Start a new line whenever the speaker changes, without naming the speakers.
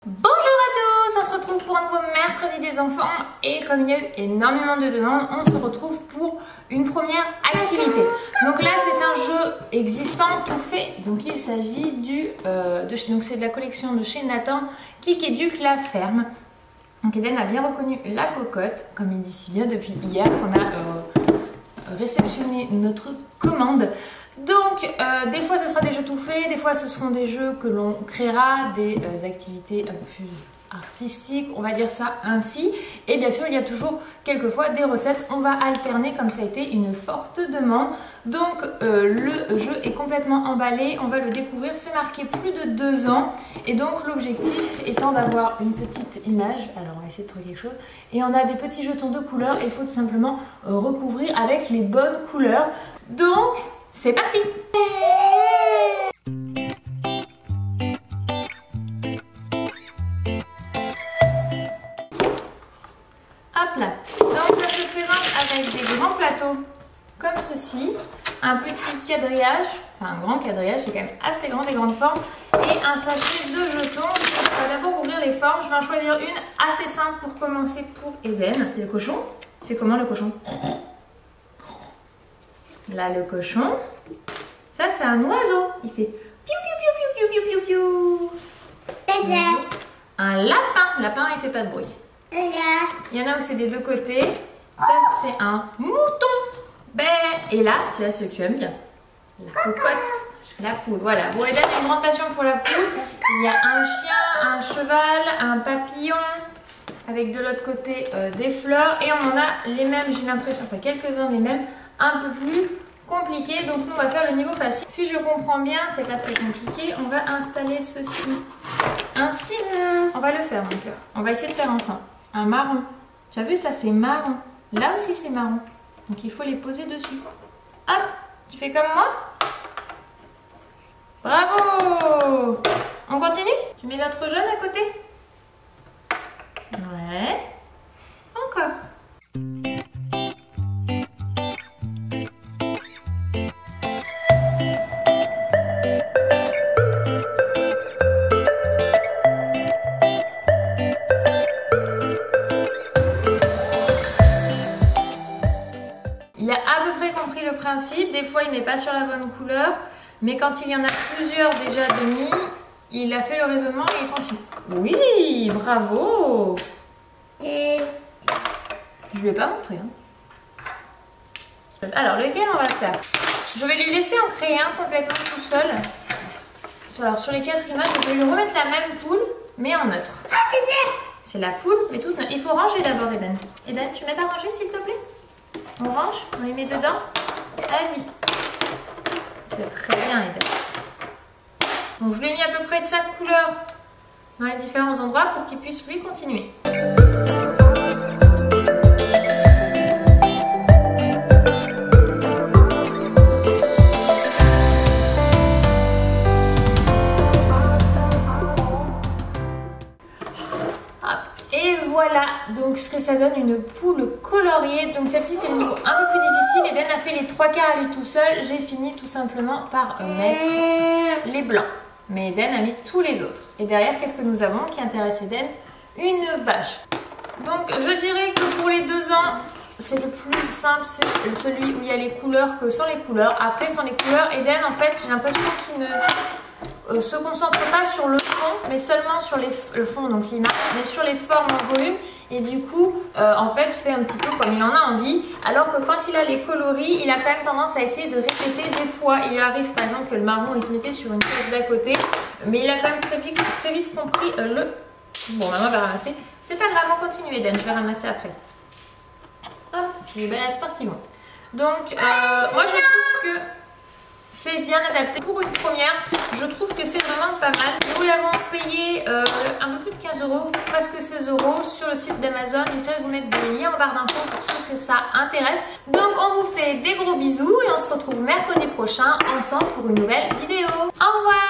Bonjour à tous, on se retrouve pour un nouveau mercredi des enfants et comme il y a eu énormément de demandes, on se retrouve pour une première activité. Donc là c'est un jeu existant tout fait, donc il s'agit donc c'est de la collection de chez Nathan qui éduque la ferme. Donc Eden a bien reconnu la cocotte, comme il dit si bien depuis hier qu'on a réceptionné notre commande. Donc des fois ce sera des jeux tout faits, des fois ce seront des jeux que l'on créera, des activités un peu plus artistiques, on va dire ça ainsi. Et bien sûr il y a toujours quelquefois des recettes, on va alterner comme ça a été une forte demande. Donc le jeu est complètement emballé, on va le découvrir, c'est marqué plus de 2 ans. Et donc l'objectif étant d'avoir une petite image, alors on va essayer de trouver quelque chose. Et on a des petits jetons de couleurs et il faut tout simplement recouvrir avec les bonnes couleurs. Donc c'est parti! Hop là! Donc ça se présente avec des grands plateaux comme ceci, un petit quadrillage, enfin un grand quadrillage, c'est quand même assez grand, des grandes formes, et un sachet de jetons. On va d'abord ouvrir les formes, je vais en choisir une assez simple pour commencer pour Eden. C'est le cochon. Il fait comment le cochon? Là le cochon. Ça c'est un oiseau. Il fait piou piou piou piou piou piou piou piou. Un lapin. Lapin il fait pas de bruit. Il y en a où c'est des deux côtés. Ça c'est un mouton. Ben, et là, tu vois ce que tu aimes bien. La cocotte, la poule. Voilà. Bon, Eden a une grande passion pour la poule. Il y a un chien, un cheval, un papillon. Avec de l'autre côté des fleurs. Et on en a les mêmes, j'ai l'impression, enfin quelques-uns des mêmes, un peu plus compliqués. Donc nous, on va faire le niveau facile. Si je comprends bien, c'est pas très compliqué. On va installer ceci. Ainsi, on va le faire, mon cœur. On va essayer de faire ensemble. Un marron. Tu as vu, ça c'est marron. Là aussi, c'est marron. Donc il faut les poser dessus. Hop, tu fais comme moi. Bravo! On continue? Tu mets notre jaune à côté? Ouais. Encore. Il a à peu près compris le principe, des fois il met pas sur la bonne couleur, mais quand il y en a plusieurs déjà de mis, il a fait le raisonnement et il continue. Oui, bravo! Je lui ai pas montré. Hein. Alors, lequel on va le faire? Je vais lui laisser en créer un complètement tout seul. Alors, sur les 4 images, je vais lui remettre la même poule, mais en neutre. C'est la poule, mais toute neutre. Il faut ranger d'abord, Eden. Eden, tu m'aides à ranger, s'il te plaît? On range, on les met dedans. Vas-y. C'est très bien, Eden. Donc je lui ai mis à peu près de chaque couleur dans les différents endroits pour qu'il puisse lui continuer. Et voilà donc ce que ça donne, une poule coloriée. Donc celle-ci c'est le niveau un peu plus difficile. Eden a fait les 3 quarts à lui tout seul. J'ai fini tout simplement par mettre les blancs. Mais Eden a mis tous les autres. Et derrière, qu'est-ce que nous avons qui intéresse Eden? Une vache. Donc je dirais que pour les 2 ans, c'est le plus simple, c'est celui où il y a les couleurs que sans les couleurs. Après sans les couleurs, Eden en fait j'ai l'impression qu'il ne se concentre pas sur le fond, mais seulement sur le fond, donc l'image, mais sur les formes en volume. Et du coup, en fait, fait un petit peu comme il en a envie. Alors que quand il a les coloris, il a quand même tendance à essayer de répéter des fois. Il arrive par exemple que le marron, il se mettait sur une case d'à côté. Mais il a quand même très vite compris le... Bon, maman va ramasser. C'est pas grave, on continue, Eden, je vais ramasser après. Hop, ben là, c'est parti, moi. Donc, moi, je trouve que... c'est bien adapté pour une première, je trouve que c'est vraiment pas mal. Nous l'avons payé un peu plus de 15 €, presque 16 € sur le site d'Amazon. J'essaie de vous mettre des liens en barre d'infos pour ceux que ça intéresse. Donc on vous fait des gros bisous et on se retrouve mercredi prochain ensemble pour une nouvelle vidéo. Au revoir!